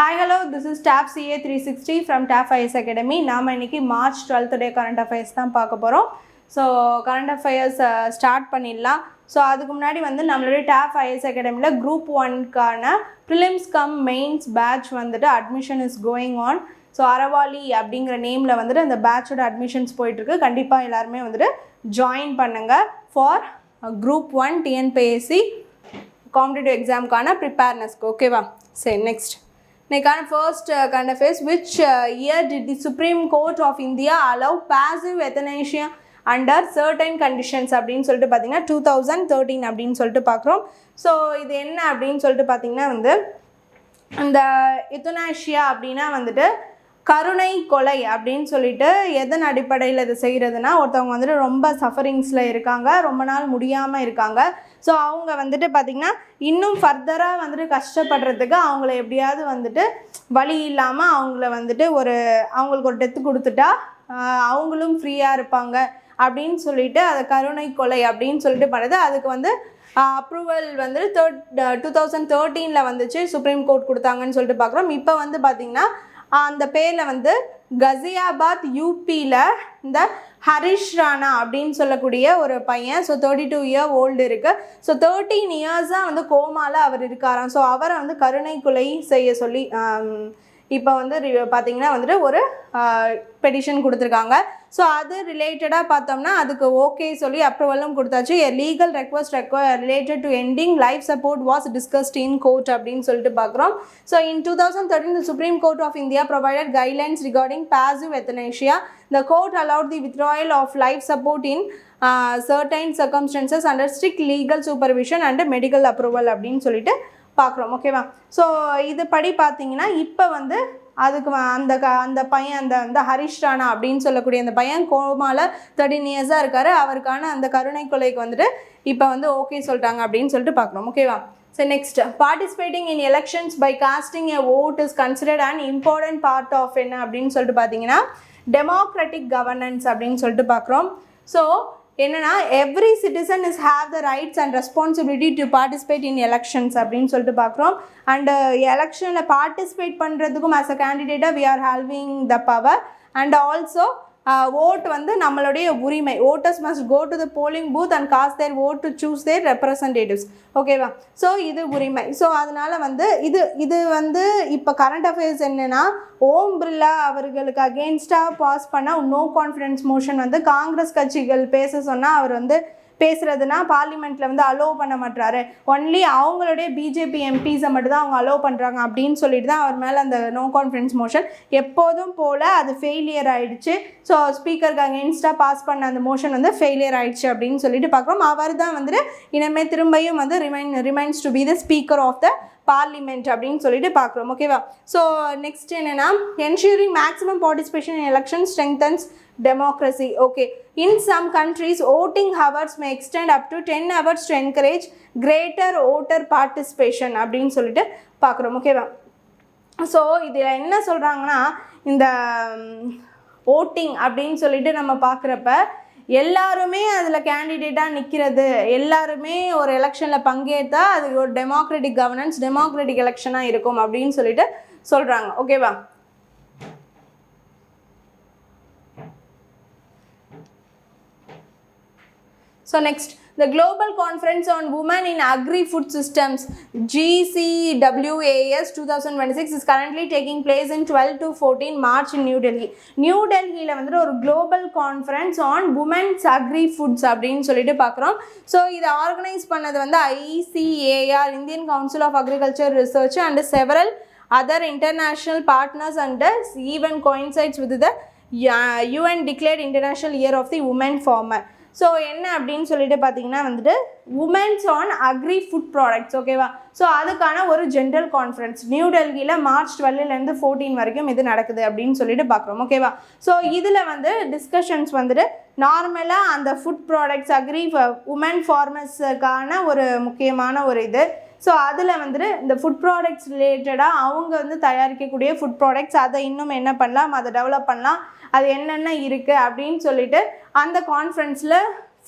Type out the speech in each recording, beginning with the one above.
Hi, hello, this is TAF CA 360 from TAF IS Academy. நாம இன்னைக்கு March 12th டே current affairs தான் பார்க்க போகிறோம். ஸோ current affairs ஸ்டார்ட் பண்ணிடலாம். ஸோ அதுக்கு முன்னாடி வந்து நம்மளுடைய TAF IS Academyயில் குரூப் 1க்கான ப்ரிலிம்ஸ் கம் மெயின்ஸ் பேட்ச் வந்துட்டு admission is going on. So Aravali அப்படிங்கிற நேமில் வந்துட்டு அந்த பேட்சோட அட்மிஷன்ஸ் போயிட்டுருக்கு. கண்டிப்பாக எல்லாருமே வந்துட்டு ஜாயின் பண்ணுங்கள் ஃபார் குரூப் 1 TNPSC காம்படிட்டிவ் எக்ஸாமுக்கான ப்ரிப்பேர்னஸ்க்கு. ஓகேவா? சரி, next Next, first current affairs. Which year did the Supreme Court of India allow passive euthanasia under certain conditions அப்படின்னு சொல்லிட்டு பார்த்தீங்கன்னா 2013 அப்படின்னு சொல்லிட்டு பார்க்குறோம். ஸோ இது என்ன அப்படின்னு சொல்லிட்டு பார்த்தீங்கன்னா வந்து அந்த euthanasia அப்படின்னா வந்துட்டு கருணை கொலை அப்படின்னு சொல்லிட்டு எதன் அடிப்படையில் இது செய்கிறதுனா, ஒருத்தவங்க வந்துட்டு ரொம்ப சஃபரிங்ஸில் இருக்காங்க, ரொம்ப நாள் முடியாமல் இருக்காங்க. ஸோ அவங்க வந்துட்டு பார்த்திங்கன்னா இன்னும் ஃபர்தராக வந்துட்டு கஷ்டப்படுறதுக்கு அவங்கள எப்படியாவது வந்துட்டு வழி இல்லாமல் அவங்கள வந்துட்டு அவங்களுக்கு ஒரு டெத்து கொடுத்துட்டா அவங்களும் ஃப்ரீயாக இருப்பாங்க அப்படின்னு சொல்லிட்டு அதை கருணை கொலை அப்படின்னு சொல்லிட்டு பண்ணுறது. அதுக்கு வந்து அப்ரூவல் வந்து 2013 வந்துச்சு, சுப்ரீம் கோர்ட் கொடுத்தாங்கன்னு சொல்லிட்டு பார்க்குறோம். இப்போ வந்து பார்த்திங்கன்னா அந்த பேரில் வந்து கசியாபாத் யூபியில் இந்த ஹரிஷ் ராணா அப்படின்னு சொல்லக்கூடிய ஒரு பையன், ஸோ 32 இயர் ஓல்டு இருக்குது. ஸோ 13 இயர்ஸாக வந்து கோமாவில் அவர் இருக்காராம். ஸோ அவரை வந்து கருணை கொலை செய்ய சொல்லி இப்போ வந்து பார்த்திங்கன்னா வந்துட்டு ஒரு பெட்டிஷன் கொடுத்துருக்காங்க. ஸோ அது ரிலேட்டடாக பார்த்தோம்னா அதுக்கு ஓகே சொல்லி அப்ரூவலும் கொடுத்தாச்சு. எ legal request related to ending life support was discussed in court அப்படின்னு சொல்லிட்டு பார்க்குறோம். So in 2013 the Supreme Court of India provided guidelines regarding passive euthanasia. The court allowed the withdrawal of life support in certain circumstances under strict legal supervision and medical approval அப்படின்னு சொல்லிட்டு பார்க்குறோம். ஓகேவா? So இது படி பார்த்தீங்கன்னா இப்போ வந்து அதுக்கு அந்த பையன் அந்த ஹரிஷ் ராணா அப்படின்னு சொல்லக்கூடிய அந்த பையன் கோமாவில் 13 இயர்ஸாக இருக்கார். அவருக்கான அந்த கருணை கொலைக்கு வந்துட்டு இப்போ வந்து ஓகே சொல்லிட்டாங்க அப்படின்னு சொல்லிட்டு பார்க்குறோம். ஓகேவா? So next, participating in elections by casting a vote is considered and important part of என்ன அப்படின்னு சொல்லிட்டு பார்த்தீங்கன்னா டெமோக்ராட்டிக் கவர்னன்ஸ் அப்படின்னு சொல்லிட்டு பார்க்குறோம். ஸோ என்னன்னா every citizen is have the rights and responsibility to participate in elections அப்படின்னு சொல்லிட்டு பார்க்குறோம். அண்டு எலெக்ஷனில் பார்ட்டிசிபேட் பண்ணுறதுக்கும் ஆஸ் அ கேண்டிடேட்டாக we are having the power. And also vote வந்து நம்மளுடைய உரிமை. Voters must go to the polling booth and cast their vote to choose their representatives. ஓகேவா? ஸோ இது உரிமை. ஸோ அதனால் வந்து இது வந்து இப்போ கரண்ட் அஃபேர்ஸ் என்னென்னா, ஓம் பிர்லா அவர்களுக்கு அகெயின்ஸ்டாக பாஸ் பண்ண நோ கான்ஃபிடன்ஸ் மோஷன் வந்து காங்கிரஸ் கட்சிகள் பேச சொன்னால் அவர் வந்து பேசுகிறதுனா பார்லிமெண்ட்டில் வந்து அலோவ் பண்ண மாட்டாரு. ஒன்லி அவங்களுடைய பிஜேபி எம்பிஸை மட்டும்தான் அவங்க அலோவ் பண்ணுறாங்க அப்படின்னு சொல்லிட்டு தான் அவர் மேலே அந்த நோ கான்ஃபிடன்ஸ் மோஷன் எப்போதும் போல் அது ஃபெயிலியர் ஆகிடுச்சு. ஸோ ஸ்பீக்கருக்கு அகெயின்ஸ்டாக பாஸ் பண்ண அந்த மோஷன் வந்து ஃபெயிலியர் ஆகிடுச்சு அப்படின்னு சொல்லிட்டு பார்க்குறோம். அவர் தான் வந்துட்டு இனிமேல் திரும்பியும் வந்து remains to be the speaker of the parliament அப்படின்னு சொல்லிட்டு பார்க்குறோம். ஓகேவா? ஸோ நெக்ஸ்ட் என்னென்னா, ensuring maximum participation in election strengthens democracy. Okay, in some countries voting hours may extend up to 10 hours to encourage greater voter participation அப்படின்னு சொல்லிட்டு பார்க்குறோம். ஓகேவா? So இதில் என்ன சொல்கிறாங்கன்னா, இந்த ஓட்டிங் அப்படின்னு சொல்லிட்டு நம்ம பார்க்குறப்ப எல்லாருமே அதில் கேண்டிடேட்டாக நிற்கிறது, எல்லாருமே ஒரு எலெக்ஷனில் பங்கேற்றா அது ஒரு டெமோக்ராட்டிக் கவர்னன்ஸ், டெமோக்ராட்டிக் எலெக்ஷனாக இருக்கும் அப்படின்னு சொல்லிட்டு சொல்கிறாங்க. ஓகேவா? So next, the Global Conference on Women in Agri-Food Systems GCWAS 2026 is currently taking place in 12 to 14 March in New Delhi. New Delhiயில் வந்துட்டு ஒரு Global Conference on Women's Agri-Foods அப்படின்னு சொல்லிட்டு பார்க்குறோம். ஸோ இதை ஆர்கனைஸ் பண்ணது வந்து ICAR, Indian Council of Agriculture Research and several other international partners, and even coincides with the UN declared International Year of the Women Farmer. So என்ன அப்படின்னு சொல்லிட்டு பார்த்தீங்கன்னா வந்துட்டு women's on agri food products. ஓகேவா? So அதுக்கான ஒரு general conference New டெல்லியில் March 12 14 வரைக்கும் இது நடக்குது அப்படின்னு சொல்லிட்டு பார்க்குறோம். ஓகேவா? ஸோ இதில் வந்து டிஸ்கஷன்ஸ் வந்துட்டு நார்மலாக அந்த ஃபுட் ப்ராடக்ட்ஸ் உமன் ஃபார்மர்ஸுக்கான ஒரு முக்கியமான ஒரு இது. ஸோ அதில் வந்துட்டு இந்த ஃபுட் ப்ராடக்ட்ஸ் ரிலேட்டடாக அவங்க வந்து தயாரிக்கக்கூடிய ஃபுட் ப்ராடக்ட்ஸ் அதை இன்னும் என்ன பண்ணலாம், அதை டெவலப் பண்ணலாம், அது என்னென்ன இருக்குது அப்படின்னு சொல்லிட்டு அந்த கான்ஃபரன்ஸில்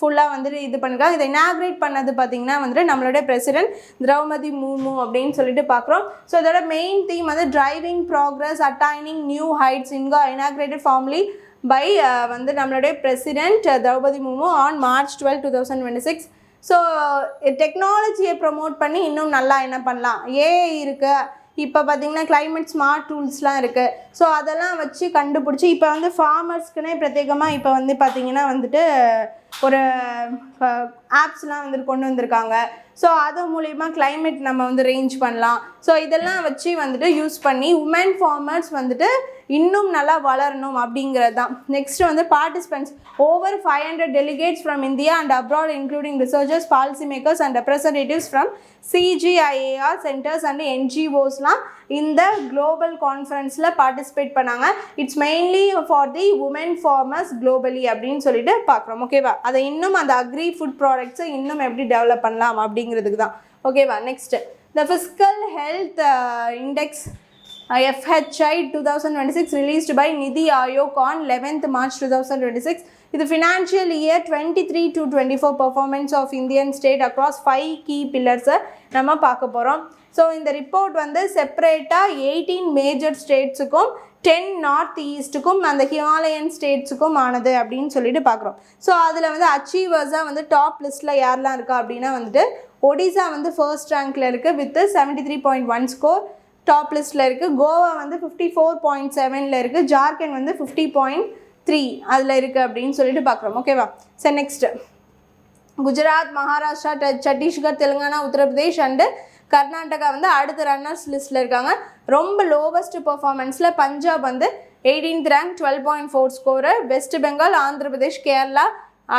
ஃபுல்லாக வந்துட்டு இது பண்ணிருக்காங்க. இதை இனாக்ரேட் பண்ணது பார்த்தீங்கன்னா வந்துட்டு நம்மளுடைய பிரசிடென்ட் திரௌபதி முர்மு அப்படின்னு சொல்லிட்டு பார்க்குறோம். ஸோ இதோட மெயின் தீம் வந்து driving progress attaining new heights inaugurated formally by வந்து நம்மளுடைய president Droupadi Murmu on March 12, 2026. So டெக்னாலஜியை ப்ரமோட் பண்ணி இன்னும் நல்லா என்ன பண்ணலாம், ஏஐ இருக்குது, இப்போ பார்த்திங்கன்னா கிளைமேட் ஸ்மார்ட் டூல்ஸ்லாம் இருக்குது. ஸோ அதெல்லாம் வச்சு கண்டுபிடிச்சி இப்போ வந்து ஃபார்மர்ஸ்க்குனே பிரத்யேகமாக இப்போ வந்து பார்த்திங்கன்னா வந்துட்டு ஒரு ஆப்ஸ்லாம் வந்துட்டு கொண்டு வந்திருக்காங்க. ஸோ அது மூலிமா கிளைமேட் நம்ம வந்து ரேஞ்ச் பண்ணலாம். ஸோ இதெல்லாம் வச்சு வந்துட்டு யூஸ் பண்ணி உமன் ஃபார்மர்ஸ் வந்துட்டு இன்னும் நல்லா வளரணும் அப்படிங்கிறது தான். நெக்ஸ்ட் வந்து participants over 500 delegates from India and abroad including researchers, policy makers and representatives from CGIAR centers and NGOsலாம் இந்த குளோபல் கான்ஃபரன்ஸில் பார்ட்டிசிபேட் பண்ணாங்க. It's mainly for the women farmers globally அப்படின்னு சொல்லிட்டு பார்க்குறோம். ஓகேவா, அதை இன்னும் அந்த அக்ரி ஃபுட் ப்ராடக்ட்ஸை இன்னும் எப்படி டெவலப் பண்ணலாம் அப்படிங்கிறதுக்கு தான். ஓகேவா, next the fiscal health index FHI 2026 released by Nidhi Aayog on 11th March 2026. இது financial year 23 to 24 performance of Indian state across 5 key பில்லர்ஸை நம்ம பார்க்க போகிறோம். ஸோ இந்த ரிப்போர்ட் வந்து செப்பரேட்டாக 18 மேஜர் ஸ்டேட்ஸுக்கும் 10 நார்த் ஈஸ்ட்டுக்கும் அந்த ஹிமாலயன் ஸ்டேட்ஸுக்கும் ஆனது அப்படின்னு சொல்லிட்டு பார்க்குறோம். ஸோ அதில் வந்து அச்சீவர்ஸாக வந்து டாப் லிஸ்ட்டில் யாரெலாம் இருக்கா அப்படின்னா வந்துட்டு ஒடிசா வந்து ஃபர்ஸ்ட் ரேங்க்கில் இருக்குது வித் 73.1 ஸ்கோர் டாப் லிஸ்ட்டில் இருக்குது. கோவா வந்து 54.7 இருக்குது. ஜார்க்கண்ட் வந்து 50.3 அதில் இருக்குது அப்படின்னு சொல்லிட்டு பார்க்குறோம். ஓகேவா, சரி நெக்ஸ்ட்டு குஜராத், மகாராஷ்டிரா, சத்தீஸ்கர், தெலுங்கானா, உத்தரப்பிரதேஷ் அண்டு கர்நாடகா வந்து அடுத்த ரன்னர்ஸ் லிஸ்ட்டில் இருக்காங்க. ரொம்ப லோவஸ்ட் பர்ஃபார்மன்ஸில் பஞ்சாப் வந்து 18th rank 12.4 score. West Bengal, Andhra Pradesh, Kerala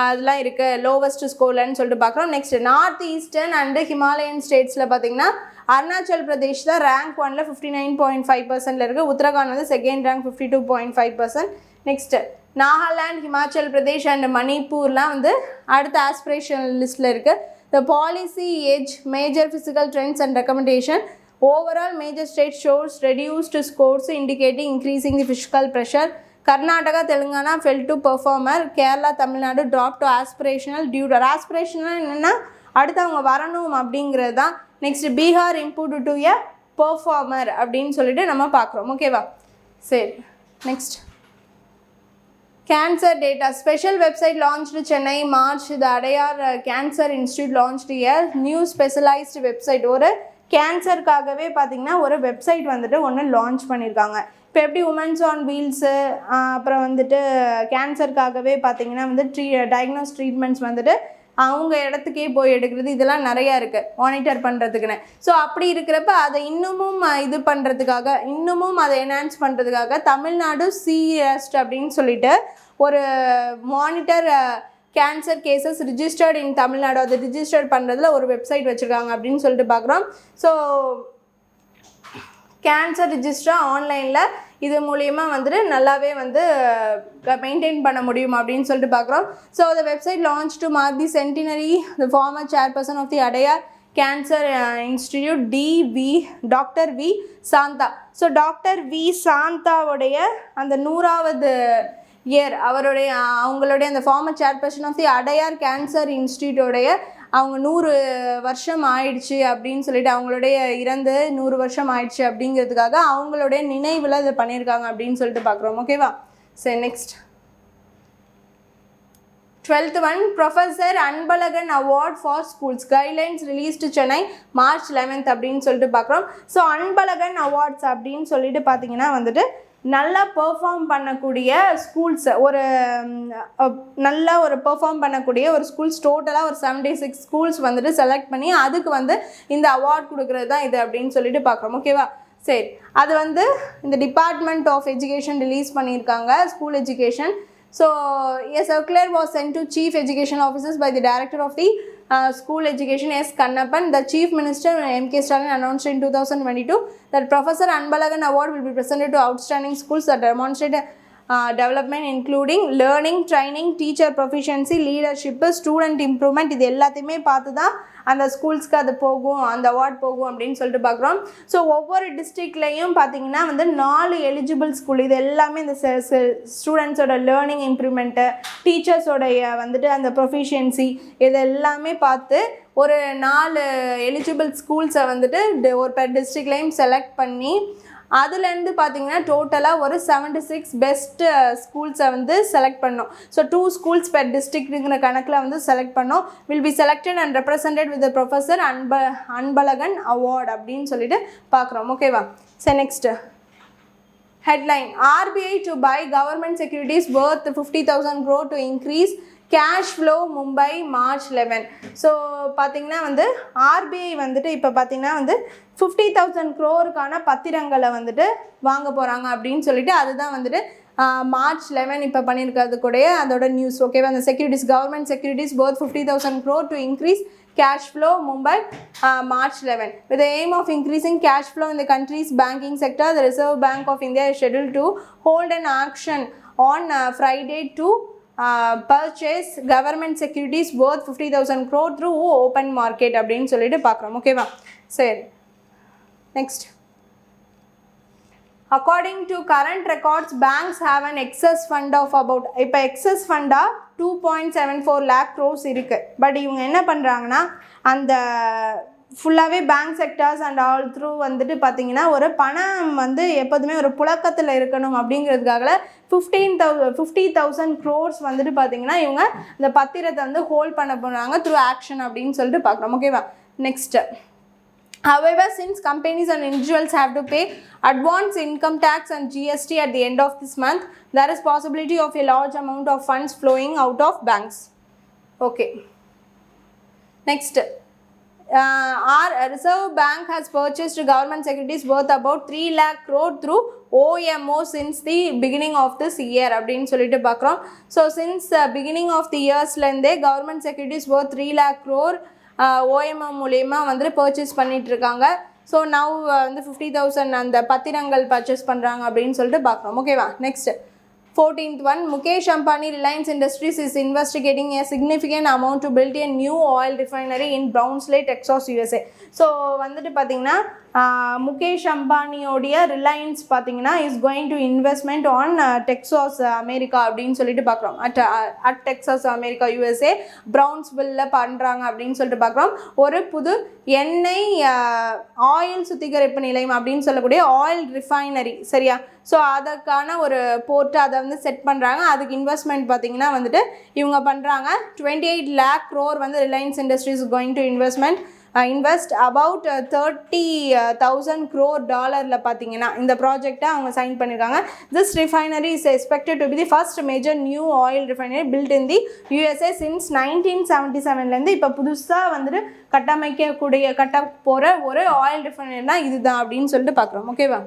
அதெல்லாம் இருக்குது லோவஸ்ட் ஸ்கோர்லன்னு சொல்லிட்டு பார்க்குறோம். Next North Eastern and Himalayan ஸ்டேட்ஸில் பார்த்திங்கன்னா அருணாச்சல் பிரதேஷ் தான் ரேங்க் 1ல் 59.5% இருக்குது. உத்தரகாண்ட் வந்து second rank 52.5%. Next Nagaland, Himachal Pradesh and மணிப்பூர்லாம் வந்து அடுத்த ஆஸ்பிரேஷனல் லிஸ்ட்டில் இருக்குது. The policy age major physical trends and recommendation overall major state shows reduced scores indicating increasing the fiscal pressure. Karnataka, Telangana fell to performer. Kerala, Tamil Nadu drop to aspirational tutor. Aspirational என்னென்னா அடுத்து அவங்க வரணும் அப்படிங்கிறது தான். Next Bihar improved to a performer அப்படின்னு சொல்லிட்டு நம்ம பார்க்குறோம். ஓகேவா, சரி next cancer data special website launched Chennai March. The Adyar cancer institute launched a new specialised website. ஒரு கேன்சருக்காகவே பார்த்திங்கன்னா ஒரு வெப்சைட் வந்துட்டு ஒன்று லான்ச் பண்ணியிருக்காங்க. இப்போ எப்படி உமன்ஸ் ஆன் வீல்ஸு அப்புறம் வந்துட்டு கேன்சருக்காகவே பார்த்திங்கன்னா வந்து டயக்னோஸ் ட்ரீட்மெண்ட்ஸ் வந்துட்டு அவங்க இடத்துக்கே போய் எடுக்கிறது இதெல்லாம் நிறையா இருக்குது மானிட்டர் பண்ணுறதுக்குன்னு. ஸோ அப்படி இருக்கிறப்ப அதை இன்னமும் இது பண்ணுறதுக்காக இன்னமும் அதை என்ஹான்ஸ் பண்ணுறதுக்காக தமிழ்நாடு சிஎஸ்ட் அப்படின்னு சொல்லிட்டு ஒரு மானிட்டர் கேன்சர் கேசஸ் ரிஜிஸ்டர்ட் இன் தமிழ்நாடு அதை ரிஜிஸ்டர் பண்ணுறதுல ஒரு வெப்சைட் வச்சுருக்காங்க அப்படின்னு சொல்லிட்டு பார்க்குறோம். ஸோ கேன்சர் ரிஜிஸ்டர் ஆன்லைனில் இது மூலிமா வந்துட்டு நல்லாவே வந்து மெயின்டைன் பண்ண முடியும் அப்படின்னு சொல்லிட்டு பார்க்குறோம். So the website launch to mark the centenary the former chairperson of the Adyar cancer institute doctor V Shanta. So doctor V சாந்தாவுடைய அந்த 100வது இயர் அவங்களுடைய அந்த former chairperson of the Adyar cancer இன்ஸ்டிடியூட்டோடைய அவங்க 100 வருஷம் ஆயிடுச்சு அப்படின்னு சொல்லிட்டு அவங்களுடைய இறந்து 100 வருஷம் ஆயிடுச்சு அப்படிங்கிறதுக்காக அவங்களுடைய நினைவில் இதை பண்ணியிருக்காங்க அப்படின்னு சொல்லிட்டு பார்க்குறோம். ஓகேவா, சரி next 12th one professor Anbazhagan award for schools guidelines released Chennai March 11th அப்படின்னு சொல்லிட்டு பார்க்குறோம். ஸோ அன்பழகன் அவார்ட்ஸ் அப்படின்னு சொல்லிட்டு பார்த்தீங்கன்னா வந்துட்டு நல்லா பெர்ஃபார்ம் பண்ணக்கூடிய ஸ்கூல்ஸ் நல்லா ஒரு பெர்ஃபார்ம் பண்ணக்கூடிய ஒரு ஸ்கூல்ஸ் டோட்டலாக ஒரு 76 ஸ்கூல்ஸ் வந்துட்டு செலக்ட் பண்ணி அதுக்கு வந்து இந்த அவார்ட் கொடுக்குறது தான் இது அப்படின்னு சொல்லிட்டு பார்க்குறோம். ஓகேவா, சரி அது வந்து இந்த டிபார்ட்மெண்ட் ஆஃப் எஜுகேஷன் ரிலீஸ் பண்ணியிருக்காங்க school education. So a circular was sent to Chief Education Officers by the Director of the School Education S. Kannappan. The Chief Minister M.K. Stalin announced in 2022 that Professor Anbalagan Award will be presented to outstanding schools that demonstrate development including learning, training, teacher proficiency, leadership, student improvement, இது எல்லாத்தையுமே பார்த்து தான் அந்த ஸ்கூல்ஸ்க்கு அது போகும், அந்த award போகும் அப்படின்னு சொல்லிட்டு பார்க்குறோம். ஸோ ஒவ்வொரு டிஸ்ட்ரிக்ட்லேயும் பார்த்தீங்கன்னா வந்து 4 எலிஜிபிள் ஸ்கூல், இது எல்லாமே இந்த ஸ்டூடெண்ட்ஸோட லேர்னிங் இம்ப்ரூவ்மெண்ட்டு, டீச்சர்ஸோடைய வந்துட்டு அந்த ப்ரொஃபிஷியன்சி, இது எல்லாமே பார்த்து ஒரு 4 எலிஜிபிள் ஸ்கூல்ஸை வந்துட்டு ஒரு பெர் டிஸ்ட்ரிக்ட்லேயும் செலக்ட் பண்ணி அதுலேருந்து பார்த்தீங்கன்னா டோட்டலாக ஒரு 76 பெஸ்ட் ஸ்கூல்ஸை வந்து செலக்ட் பண்ணோம். ஸோ 2 schools per districtங்கிற கணக்கில் வந்து செலக்ட் பண்ணோம். Will be selected and represented with professor Anbazhagan award அப்படின்னு சொல்லிட்டு பார்க்குறோம். ஓகேவா? So next headline, RBI to buy government securities worth 50,000 crore to increase cash flow Mumbai March 11. So பார்த்திங்கன்னா வந்து ஆர்பிஐ வந்துட்டு இப்போ பார்த்திங்கன்னா வந்து 50,000 crore பத்திரங்களை வந்துட்டு வாங்க போகிறாங்க அப்படின்னு சொல்லிட்டு அதுதான் வந்துட்டு March 11 இப்போ பண்ணியிருக்கிறது கூட அதோட நியூஸ். ஓகேவா? அந்த securities, government securities worth 50,000 crore to increase cash flow Mumbai March 11. With the aim of increasing cash flow in the country's banking sector, the Reserve Bank of India is scheduled to hold an auction on Friday to purchase government securities worth 50,000 crore through open market அப்படின்னு சொல்லிட்டு பார்க்குறோம். ஓகேவா? சரி, next. According to current records, banks have an excess fund of about, இப்போ excess ஃபண்டா 2.74 lakh crores இருக்குது. But இவங்க என்ன பண்ணுறாங்கன்னா அந்த ஃபுல்லாகவே bank sectors and all through வந்துட்டு பார்த்திங்கன்னா ஒரு பணம் வந்து எப்போதுமே ஒரு புழக்கத்தில் இருக்கணும் அப்படிங்கிறதுக்காக 50,000 crores வந்துட்டு பார்த்திங்கன்னா இவங்க இந்த பத்திரத்தை வந்து ஹோல்ட் பண்ண போகிறாங்க த்ரூ ஆக்ஷன் அப்படின்னு சொல்லிட்டு பார்க்குறோம். ஓகேவா? Next. However, since companies and individuals have to pay advance income tax and GST at the end of this month, there is possibility of a large amount of funds flowing out of banks. Okay. Next. Our Reserve Bank has purchased government securities worth about 3 lakh crore through OMO since the beginning of this year அப்படின்னு சொல்லிட்டு பார்க்குறோம். So since beginning of the yearsலேருந்தே government securities worth 3 lakh crore OMO மூலயமா வந்துட்டு purchase பண்ணிகிட்ருக்காங்க. So now வந்து 50,000 அந்த பத்திரங்கள் purchase பண்ணுறாங்க அப்படின்னு சொல்லிட்டு பார்க்குறோம். ஓகேவா? Next 14th one, Mukesh Ambani Reliance Industries is investigating a significant amount to build a new oil refinery in Brownsville, Texas, USA. So வந்துட்டு பார்த்திங்கன்னா முகேஷ் அம்பானியோடைய ரிலையன்ஸ் பார்த்திங்கன்னா is going to investment on Texas America அப்படின்னு சொல்லிட்டு பார்க்குறோம். At Texas America USA ப்ரௌன்ஸ்வில்ல பண்ணுறாங்க அப்படின்னு சொல்லிட்டு பார்க்குறோம். ஒரு புது எண்ணெய் ஆயில் சுத்திகரிப்பு நிலையம் அப்படின்னு சொல்லக்கூடிய ஆயில் ரிஃபைனரி, சரியா? ஸோ அதற்கான ஒரு போர்ட்டு அதை வந்து செட் பண்ணுறாங்க. அதுக்கு இன்வெஸ்ட்மெண்ட் பார்த்திங்கன்னா வந்துட்டு இவங்க பண்ணுறாங்க 28 lakh crore வந்து Reliance industries going to invest about 30,000 crore டாலரில் பார்த்தீங்கன்னா இந்த ப்ராஜெக்டை அவங்க சைன் பண்ணியிருக்காங்க. This refinery is expected to be the first major new oil refinery built in the USA since 1977. இப்போ புதுசாக வந்துட்டு கட்ட போகிற ஒரு ஆயில் ரிஃபைனரினா இதுதான் அப்படின்னு சொல்லிட்டு பார்க்குறோம். ஓகேவா?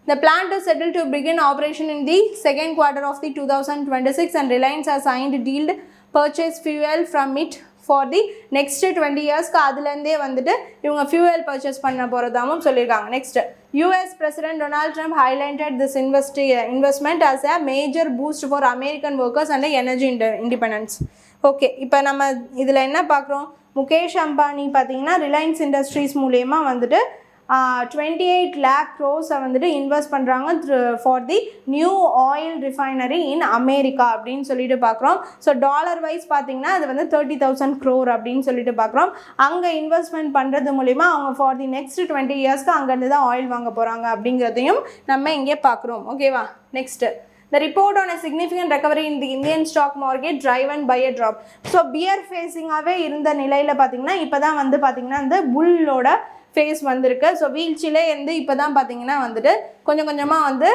The plant is settled to begin operation in the second quarter of the 2026 and Reliance has signed deal purchase fuel from it for the next 20 years. அதுலேருந்தே வந்துட்டு இவங்க ஃபியூவல் பர்ச்சேஸ் பண்ண போகிறதாவும் சொல்லியிருக்காங்க. Next, US President Donald Trump highlighted this investment as a major boost for American workers and energy independence. Okay, இப்போ நம்ம இதில் என்ன பார்க்குறோம்? முகேஷ் அம்பானி பார்த்திங்கன்னா ரிலையன்ஸ் இண்டஸ்ட்ரீஸ் மூலயமா வந்துட்டு 28 lakh crores வந்துட்டு இன்வெஸ்ட் பண்ணுறாங்க for the new oil refinery in America அப்படின்னு சொல்லிட்டு பார்க்குறோம். ஸோ டாலர் வைஸ் பார்த்திங்கன்னா அது வந்து 30,000 crore அப்படின்னு சொல்லிட்டு பார்க்குறோம். அங்கே இன்வெஸ்ட்மெண்ட் பண்ணுறது மூலிமா அவங்க ஃபார் தி நெக்ஸ்ட் 20 yearsக்கு அங்கேருந்து தான் ஆயில் வாங்க போகிறாங்க அப்படிங்கிறதையும் நம்ம இங்கே பார்க்குறோம். ஓகேவா? Next, The report on a significant recovery in the Indian stock market driven by a drop. So bear ஃபேஸிங்காகவே இருந்த நிலையில் பார்த்திங்கன்னா இப்போ தான் வந்து பார்த்திங்கன்னா இந்த புல்லோட ஃபேஸ் வந்திருக்கு. ஸோ வீழ்ச்சியிலே இருந்து இப்போ தான் பார்த்திங்கன்னா வந்துட்டு கொஞ்சம் கொஞ்சமாக வந்து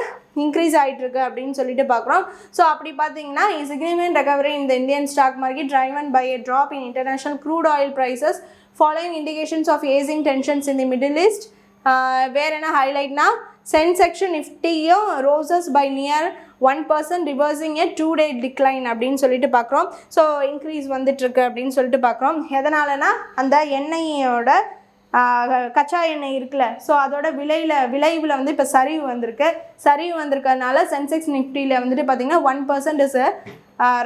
இன்க்ரீஸ் ஆகிட்டுருக்கு அப்படின்னு சொல்லிட்டு பார்க்குறோம். ஸோ அப்படி பார்த்தீங்கன்னா significant recovery in the Indian stock market driven by a drop in international crude oil prices following indications of easing tensions in the Middle East. வேறு என்ன ஹைலைட்னா சென்செக்ஸ் நிஃப்டியும் roses by near 1% reversing a 2-day decline அப்படின்னு சொல்லிட்டு பார்க்குறோம். So increase வந்துட்டுருக்கு அப்படின்னு சொல்லிட்டு பார்க்குறோம். எதனாலனா அந்த எண்ணெயோட கச்சா எண்ணெய் இருக்குல்ல, ஸோ அதோட விளைவில் வந்து இப்போ சரிவு வந்திருக்கிறதுனால சென்செக்ஸ் நிஃப்டியில் வந்துட்டு பார்த்தீங்கன்னா 1% இஸ்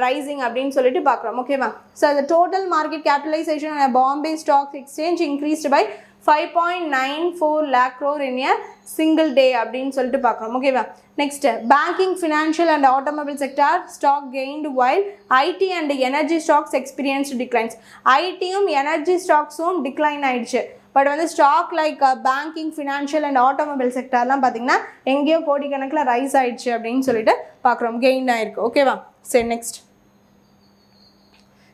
ரைசிங் அப்படின்னு சொல்லிட்டு பார்க்குறோம். ஓகேவா? So the total market capitalization on a Bombay Stock Exchange increased by 5.94 lakh crore in a single day அப்படின்னு சொல்லிட்டு பார்க்குறோம். ஓகேவா? Next, banking, financial and automobile sector stock gained while IT and energy stocks experienced declines. ஐடியும் energy ஸ்டாக்ஸும் decline ஆயிடுச்சு. But வந்து stock like banking, financial and automobile செக்டார்லாம் பார்த்தீங்கன்னா எங்கேயோ கோடிக்கணக்கில் ரைஸ் ஆயிடுச்சு அப்படின்னு சொல்லிட்டு பார்க்குறோம். கெயின் ஆயிருக்கு. ஓகேவா? சரி, next.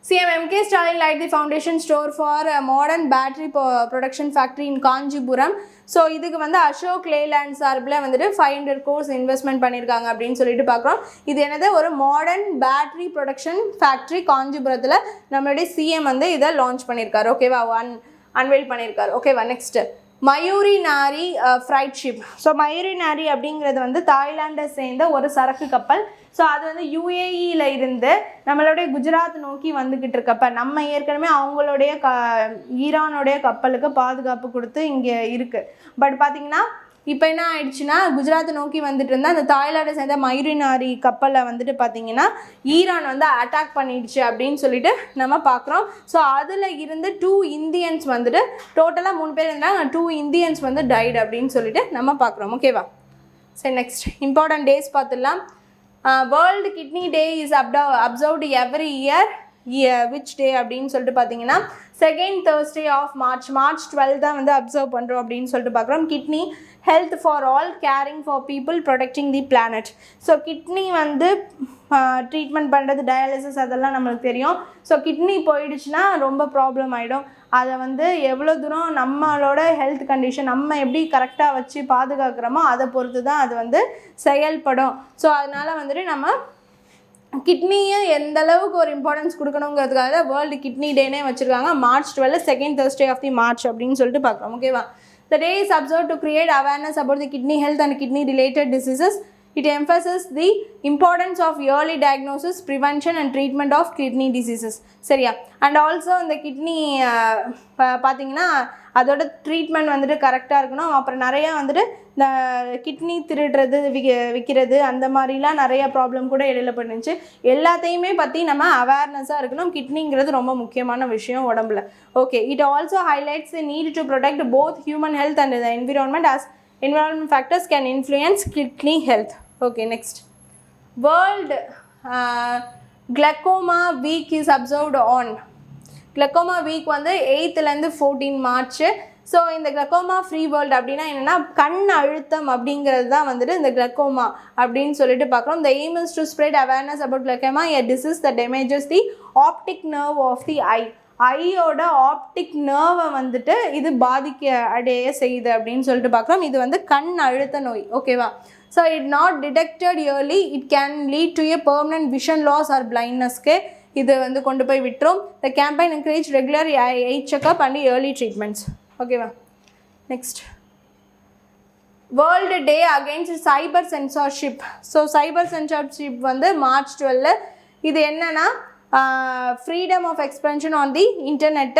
CM M.K. Stalin laid the foundation stone for a modern battery production factory in Kanjipuram. So இதுக்கு வந்து அசோக் லேலேண்ட் சார்பில் வந்துட்டு 500 crores இன்வெஸ்ட்மெண்ட் பண்ணியிருக்காங்க அப்படின்னு சொல்லிட்டு பார்க்குறோம். இது என்னது, ஒரு மாடர்ன் பேட்ரி ப்ரொடக்ஷன் ஃபேக்ட்ரி காஞ்சிபுரத்தில் நம்மளுடைய சிஎம் வந்து இதை லான்ச் பண்ணியிருக்காரு. ஓகேவா? அன்வெயில் பண்ணியிருக்காரு. ஓகேவா? நெக்ஸ்ட்டு, மயூரி நாரி ஃப்ரைட் ஷிப். ஸோ மயூரி நாரி அப்படிங்கிறது வந்து தாய்லாண்டை சேர்ந்த ஒரு சரக்கு கப்பல். ஸோ அது வந்து யுஏஇயில் இருந்து நம்மளுடைய குஜராத் நோக்கி வந்துக்கிட்டு இருக்கப்ப நம்ம ஏற்கனவே அவங்களுடைய ஈரானுடைய கப்பலுக்கு பாதுகாப்பு கொடுத்து இங்கே இருக்குது. பட் பார்த்திங்கன்னா இப்போ என்ன ஆயிடுச்சுன்னா, குஜராத்தை நோக்கி வந்துட்டு இருந்தால் அந்த தாய்லாண்டை சேர்ந்த மயூரி நாரி கப்பலை வந்துட்டு பார்த்திங்கன்னா ஈரான் வந்து அட்டாக் பண்ணிடுச்சு அப்படின்னு சொல்லிட்டு நம்ம பார்க்குறோம். ஸோ அதில் இருந்து 2 இந்தியன்ஸ் வந்துட்டு டோட்டலாக 3 பேர் இருந்தாங்க, 2 இந்தியன்ஸ் வந்து டைடு அப்படின்னு சொல்லிட்டு நம்ம பார்க்குறோம். ஓகேவா? சரி, நெக்ஸ்ட் இம்பார்ட்டன்ட் டேஸ் பார்த்துடலாம். World kidney day is observed every year. Which டே அப்படின்னு சொல்லிட்டு பார்த்தீங்கன்னா செகண்ட் Thursday ஆஃப் மார்ச் 12 தான் வந்து அப்சர்வ் பண்ணுறோம் அப்படின்னு சொல்லிட்டு பார்க்குறோம். Kidney health for all, carrying for people, protecting the planet. So kidney வந்து ட்ரீட்மெண்ட் பண்ணுறது, டயாலிசிஸ் அதெல்லாம் நம்மளுக்கு தெரியும். ஸோ கிட்னி போயிடுச்சுன்னா ரொம்ப ப்ராப்ளம் ஆகிடும். அதை வந்து எவ்வளோ தூரம் நம்மளோட ஹெல்த் கண்டிஷன் நம்ம எப்படி கரெக்டாக வச்சு பாதுகாக்கிறோமோ அதை பொறுத்து தான் அது வந்து செயல்படும். ஸோ அதனால் வந்துட்டு நம்ம கிட்னியை எந்த அளவுக்கு ஒரு இம்பார்ட்டன்ஸ் கொடுக்கணுங்கிறதுக்காக தான் வேர்ல்டு கிட்னி டேனே வச்சுருக்காங்க. March 12 second Thursday of the March அப்படின்னு சொல்லிட்டு பார்க்குறோம். ஓகேவா? The day is observed to create awareness about the kidney health and kidney related diseases. It emphasizes the importance of early diagnosis, prevention and treatment of kidney diseases. சரியா? And also இந்த kidney பார்த்திங்கன்னா அதோட treatment வந்துட்டு கரெக்டாக இருக்கணும். அப்புறம் நிறையா வந்துட்டு இந்த கிட்னி திருடுறது, விற்கிறது, அந்த மாதிரிலாம் நிறையா ப்ராப்ளம் கூட இடையில பண்ணிச்சு. எல்லாத்தையுமே பற்றி நம்ம அவேர்னஸாக இருக்கணும். கிட்னிங்கிறது ரொம்ப முக்கியமான விஷயம் உடம்புல. Okay, it also highlights the need to protect both human health and the environment as environment factors can influence kidney health. Okay, next. World Glaucoma Week is observed on. Glaucoma Week வந்து 8th 14 March. So இந்த glaucoma free world அப்படின்னா என்னென்னா, கண் அழுத்தம் அப்படிங்கிறது தான் வந்துட்டு இந்த கிளக்கோமா அப்படின்னு சொல்லிட்டு பார்க்குறோம். The aim is to spread awareness about glaucoma, a disease that damages the optic nerve of the eye. ஐயோட ஆப்டிக் நர்வை வந்துட்டு இது அடைய செய்யுது அப்படின்னு சொல்லிட்டு பார்க்குறோம். இது வந்து கண் அழுத்த நோய். ஓகேவா? So it not detected early it can lead to a permanent vision loss or பிளைண்ட்னஸ்க்கு இது வந்து கொண்டு போய் விட்டுரும். The campaign encourage regular eye checkup and early treatments. ஓகேவா? Next, world day against cyber censorship. So cyber censorship வந்து March 12. இது என்னன்னா freedom of expression on the internet.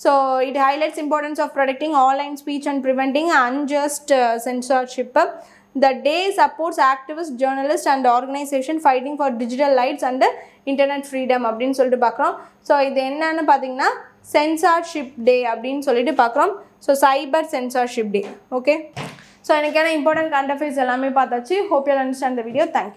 So it highlights importance of protecting online speech and preventing unjust censorship. The day supports activists, journalists and organization fighting for digital rights and internet freedom அப்படின்னு சொல்லிட்டு பார்க்குறோம். So இது என்னன்னு பார்த்தீங்கன்னா censorship டே அப்படின்னு சொல்லிட்டு பார்க்குறோம். So cyber censorship டே. Okay, so எனக்கான இம்பார்ட்டன்ட் கரண்ட் அஃபேர்ஸ் எல்லாமே பார்த்தாச்சு. Hope you understand the video. Thank you.